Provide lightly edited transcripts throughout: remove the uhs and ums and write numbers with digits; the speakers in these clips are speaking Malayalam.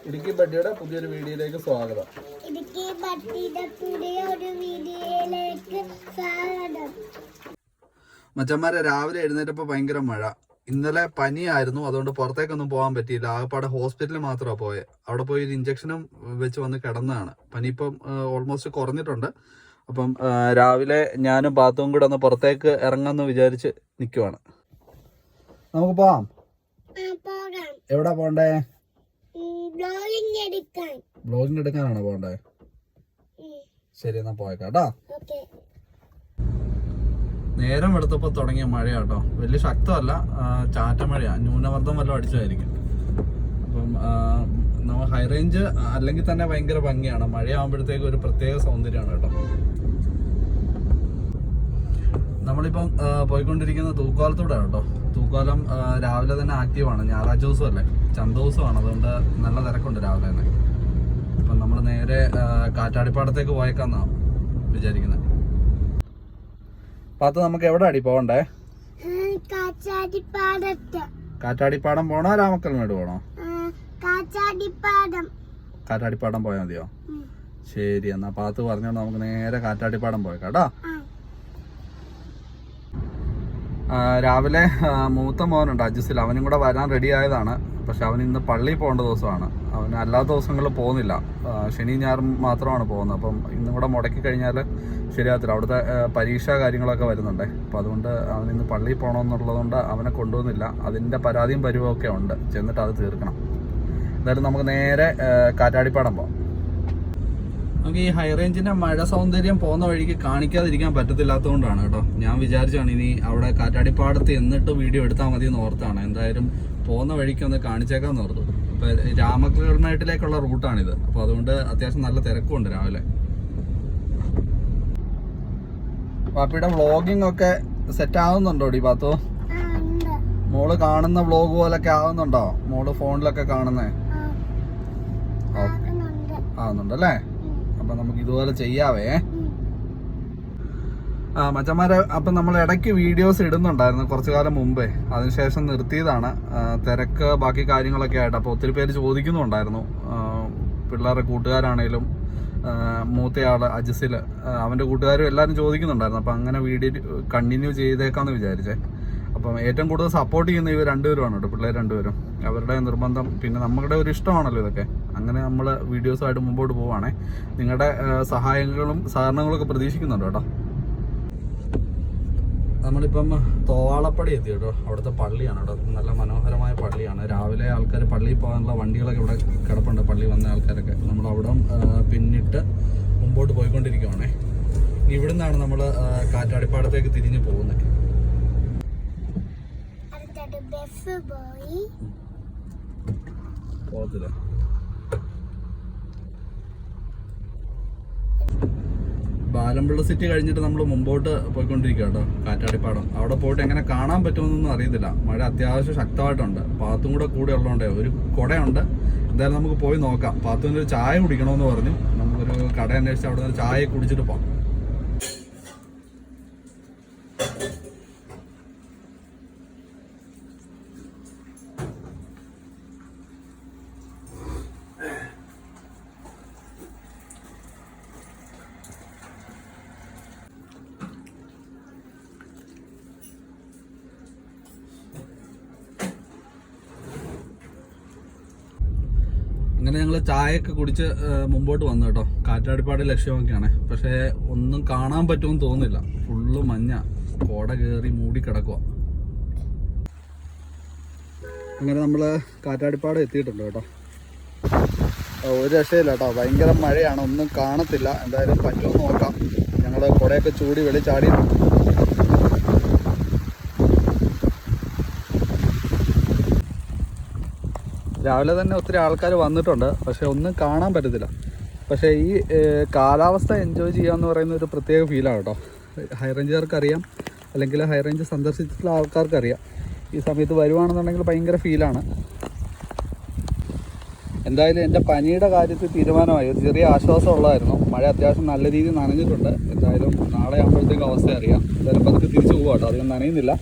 ഇടുക്കി ബഡ്ഡിയുടെ പുതിയൊരു വീഡിയോയിലേക്ക് സ്വാഗതം. മച്ചന്മാരെ, രാവിലെ എഴുന്നേറ്റപ്പോൾ ഭയങ്കര മഴ. ഇന്നലെ പനിയായിരുന്നു, അതുകൊണ്ട് പുറത്തേക്കൊന്നും പോകാൻ പറ്റിയില്ല. ആകപ്പാടെ ഹോസ്പിറ്റലിൽ മാത്രമാണ് പോയത്. അവിടെ പോയി ഒരു ഇഞ്ചക്ഷനും വെച്ച് വന്ന് കിടന്നതാണ്. പനി ഇപ്പം ഓൾമോസ്റ്റ് കുറഞ്ഞിട്ടുണ്ട്. അപ്പം രാവിലെ ഞാനും പാത്തും കൂടെ ഒന്ന് പുറത്തേക്ക് ഇറങ്ങാമെന്ന് വിചാരിച്ച് നിൽക്കുവാണ്. നമുക്ക് പോവാം. എവിടാ പോണ്ടേ? ബ്ലോഗിങ് എടുക്കാനാണോ പോണ്ടേ? ശരി, എന്നാ പോയേക്കാട്ടോ. നേരം എടുത്തപ്പോൾ തുടങ്ങിയ മഴയാട്ടോ. വലിയ ശക്തമല്ല, ചാറ്റ മഴയാ. ന്യൂനമർദ്ദം വല്ലതും അടിച്ചതായിരിക്കും. അപ്പം നമ്മൾ ഹൈ റേഞ്ച് അല്ലെങ്കിൽ തന്നെ ഭയങ്കര ഭംഗിയാണ്. മഴയാകുമ്പോഴത്തേക്ക് ഒരു പ്രത്യേക സൗന്ദര്യമാണ് കേട്ടോ. നമ്മളിപ്പം പോയിക്കൊണ്ടിരിക്കുന്ന തൂക്കുപാലത്തൂടെ കേട്ടോ. തൂക്കുപാലം രാവിലെ തന്നെ ആക്റ്റീവാണ്. ഞായറാഴ്ച ദിവസമല്ലേ, ചന്ത ദിവസമാണ്. അതുകൊണ്ട് നല്ല തിരക്കുണ്ട് രാവിലെ തന്നെ. അപ്പം നമ്മൾ നേരെ കാറ്റാടിപ്പാടത്തേക്ക് പോയേക്കാന്നാണ് വിചാരിക്കുന്നത്. പാത്ത്, നമുക്ക് എവിടെ അടി പോകണ്ടേ? കാറ്റാടിപ്പാടം പോണോ രാമക്കൽമേട് പോണോ? കാറ്റാടിപ്പാടം പോയാൽ മതിയോ? ശരി, എന്നാ പാത്ത് പറഞ്ഞോണ്ട് നമുക്ക് നേരെ കാറ്റാടിപ്പാടം പോയേക്കാട്ടോ. രാവിലെ മൂത്ത മോനുണ്ട് അജിസിൽ, അവനും കൂടെ വരാൻ റെഡി ആയതാണ്. പക്ഷെ അവൻ ഇന്ന് പള്ളിയിൽ പോകേണ്ട ദിവസമാണ്. അവന് അല്ലാത്ത ദിവസങ്ങളിൽ പോകുന്നില്ല, ശനി ഞായറും മാത്രമാണ് പോകുന്നത്. അപ്പം ഇന്നും കൂടെ മുടക്കി കഴിഞ്ഞാൽ ശരിയാകത്തില്ല. അവിടുത്തെ പരീക്ഷ കാര്യങ്ങളൊക്കെ വരുന്നുണ്ട്. അപ്പം അതുകൊണ്ട് അവൻ ഇന്ന് പള്ളിയിൽ പോകണമെന്നുള്ളതുകൊണ്ട് അവനെ കൊണ്ടുപോകുന്നില്ല. അതിൻ്റെ പരാതിയും പരിവമൊക്കെ ഉണ്ട്, ചെന്നിട്ട് അത് തീർക്കണം. എന്തായാലും നമുക്ക് നേരെ കാറ്റാടിപ്പാടം പോകാം. നമുക്ക് ഈ ഹൈ റേഞ്ചിന്റെ മഴ സൗന്ദര്യം പോകുന്ന വഴിക്ക് കാണിക്കാതിരിക്കാൻ പറ്റത്തില്ലാത്തതുകൊണ്ടാണ് കേട്ടോ. ഞാൻ വിചാരിച്ചാണ് ഇനി അവിടെ കാറ്റാടിപ്പാടത്ത് എന്നിട്ട് വീഡിയോ എടുത്താൽ മതി എന്ന് ഓർത്താണ്. എന്തായാലും പോകുന്ന വഴിക്ക് ഒന്ന് കാണിച്ചേക്കാന്ന് ഓർത്തു. അപ്പൊ രാമകൽമേട്ടിലേക്കുള്ള റൂട്ടാണിത്. അപ്പൊ അതുകൊണ്ട് അത്യാവശ്യം നല്ല തിരക്കുണ്ട് രാവിലെ. പാപ്പിയുടെ വ്ളോഗിങ് ഒക്കെ സെറ്റ് ആവുന്നുണ്ടോ ഡി പാത്തു? മോള് കാണുന്ന വ്ളോഗ് പോലൊക്കെ ആവുന്നുണ്ടോ? മോള് ഫോണിലൊക്കെ കാണുന്നേ ആവുന്നുണ്ടല്ലേ? അപ്പം നമുക്ക് ഇതുപോലെ ചെയ്യാവേ. മച്ചന്മാരെ, അപ്പം നമ്മൾ ഇടയ്ക്ക് വീഡിയോസ് ഇടുന്നുണ്ടായിരുന്നു കുറച്ചു കാലം മുമ്പേ. അതിനുശേഷം നിർത്തിയതാണ്, തിരക്ക് ബാക്കി കാര്യങ്ങളൊക്കെ ആയിട്ട്. അപ്പോൾ ഒത്തിരി പേര് ചോദിക്കുന്നുണ്ടായിരുന്നു. പിള്ളേരുടെ കൂട്ടുകാരാണേലും മൂത്തയാൾ അജിസിൽ, അവൻ്റെ കൂട്ടുകാരും എല്ലാവരും ചോദിക്കുന്നുണ്ടായിരുന്നു. അപ്പം അങ്ങനെ വീഡിയോ കണ്ടിന്യൂ ചെയ്തേക്കാമെന്ന് വിചാരിച്ചേ. അപ്പം ഏറ്റവും കൂടുതൽ സപ്പോർട്ട് ചെയ്യുന്ന ഇവർ രണ്ടുപേരുമാണ് കേട്ടോ, പിള്ളേർ രണ്ടുപേരും. അവരുടെ നിർബന്ധം, പിന്നെ നമ്മുടെ ഒരു ഇഷ്ടമാണല്ലോ ഇതൊക്കെ. അങ്ങനെ നമ്മൾ വീഡിയോസുമായിട്ട് മുമ്പോട്ട് പോവുകയാണേ. നിങ്ങളുടെ സഹായങ്ങളും സഹകരണങ്ങളൊക്കെ പ്രതീക്ഷിക്കുന്നുണ്ട് കേട്ടോ. നമ്മളിപ്പം തോവാളപ്പടി എത്തി കേട്ടോ. അവിടുത്തെ പള്ളിയാണ് കേട്ടോ. നല്ല മനോഹരമായ പള്ളിയാണ്. രാവിലെ ആൾക്കാർ പള്ളിയിൽ പോകാനുള്ള വണ്ടികളൊക്കെ ഇവിടെ കിടപ്പുണ്ട്. പള്ളി വന്ന ആൾക്കാരൊക്കെ നമ്മൾ അവിടെ പിന്നിട്ട് മുമ്പോട്ട് പോയിക്കൊണ്ടിരിക്കുകയാണേ. ഇവിടെ നിന്നാണ് നമ്മൾ കാറ്റാടിപ്പാടത്തേക്ക് തിരിഞ്ഞ് പോകുന്നത്. പോകത്തില്ല. ബാലംപിള്ള സിറ്റി കഴിഞ്ഞിട്ട് നമ്മൾ മുമ്പോട്ട് പോയിക്കൊണ്ടിരിക്കുക കേട്ടോ. കാറ്റാടിപ്പാടം അവിടെ പോയിട്ട് എങ്ങനെ കാണാൻ പറ്റുമെന്നൊന്നും അറിയത്തില്ല. മഴ അത്യാവശ്യം ശക്തമായിട്ടുണ്ട്. പാത്തും കൂടെ ഉള്ളതുകൊണ്ട് ഒരു കുടയുണ്ട്. എന്തായാലും നമുക്ക് പോയി നോക്കാം. പാത്തുവിൻ്റെ ഒരു ചായ കുടിക്കണമെന്ന് പറഞ്ഞു. നമുക്കൊരു കട അന്വേഷിച്ച് അവിടെ നിന്ന് ചായ കുടിച്ചിട്ട് പോകാം. അങ്ങനെ ഞങ്ങൾ ചായയൊക്കെ കുടിച്ച് മുമ്പോട്ട് വന്നു കേട്ടോ. കാറ്റാടിപ്പാട് ലക്ഷ്യമൊക്കെയാണ്. പക്ഷേ ഒന്നും കാണാൻ പറ്റുമെന്ന് തോന്നുന്നില്ല. ഫുള്ള് മഞ്ഞ, കോട കയറി മൂടി കിടക്കുക. അങ്ങനെ നമ്മൾ കാറ്റാടിപ്പാട് എത്തിയിട്ടുണ്ട് കേട്ടോ. ഒരു രക്ഷയില്ല കേട്ടോ, ഭയങ്കര മഴയാണ്, ഒന്നും കാണത്തില്ല. എന്തായാലും പറ്റുമെന്ന് നോക്കാം. ഞങ്ങൾ കുടയൊക്കെ ചൂടി വെളിച്ചാടി. രാവിലെ തന്നെ ഒത്തിരി ആൾക്കാർ വന്നിട്ടുണ്ട്, പക്ഷേ ഒന്നും കാണാൻ പറ്റത്തില്ല. പക്ഷേ ഈ കാലാവസ്ഥ എൻജോയ് ചെയ്യാന്ന് പറയുന്ന ഒരു പ്രത്യേക ഫീലാണ് കേട്ടോ. ഹൈ റേഞ്ചുകാർക്ക് അറിയാം, അല്ലെങ്കിൽ ഹൈ റേഞ്ച് സന്ദർശിച്ചിട്ടുള്ള ആൾക്കാർക്കറിയാം. ഈ സമയത്ത് വരുവാണെന്നുണ്ടെങ്കിൽ ഭയങ്കര ഫീലാണ്. എന്തായാലും എൻ്റെ പനിയുടെ കാര്യത്തിൽ തീരുമാനമായി. ഒരു ചെറിയ ആശ്വാസം ഉള്ളതായിരുന്നു. മഴ അത്യാവശ്യം നല്ല രീതിയിൽ നനഞ്ഞിട്ടുണ്ട്. എന്തായാലും നാളെ ആകുമ്പോഴത്തേക്ക് അവസ്ഥ അറിയാം. എന്തായാലും പതുക്കെ തിരിച്ചു പോകാം കേട്ടോ. അധികം നനയുന്നില്ല,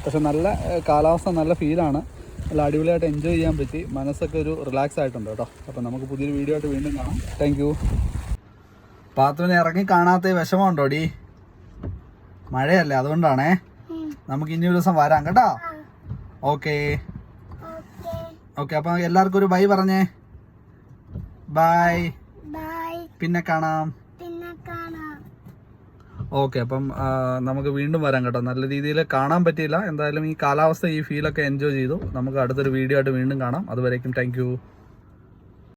പക്ഷെ നല്ല കാലാവസ്ഥ, നല്ല ഫീലാണ്. നല്ല അടിപൊളിയായിട്ട് എൻജോയ് ചെയ്യാൻ പറ്റി. മനസ്സൊക്കെ ഒരു റിലാക്സ് ആയിട്ടുണ്ട് കേട്ടോ. അപ്പം നമുക്ക് പുതിയൊരു വീഡിയോ ആയിട്ട് വീണ്ടും കാണാം. Thank you. പാത്തുവിനെ ഇറങ്ങി കാണാത്ത വിഷമമുണ്ടോടി? മഴയല്ലേ, അതുകൊണ്ടാണേ. നമുക്ക് ഇനി ഒരു ദിവസം വരാം കേട്ടോ. Okay okay. അപ്പം എല്ലാവർക്കും ഒരു ബൈ പറഞ്ഞേ. ബൈ. പിന്നെ കാണാം. ഓക്കെ. അപ്പം നമുക്ക് വീണ്ടും വരാം കേട്ടോ. നല്ല രീതിയിൽ കാണാൻ പറ്റിയില്ല, എന്തായാലും ഈ കാലാവസ്ഥ ഈ ഫീലൊക്കെ എൻജോയ് ചെയ്തു. നമുക്ക് അടുത്തൊരു വീഡിയോ ആയിട്ട് വീണ്ടും കാണാം. അതുവരേക്കും താങ്ക് യു.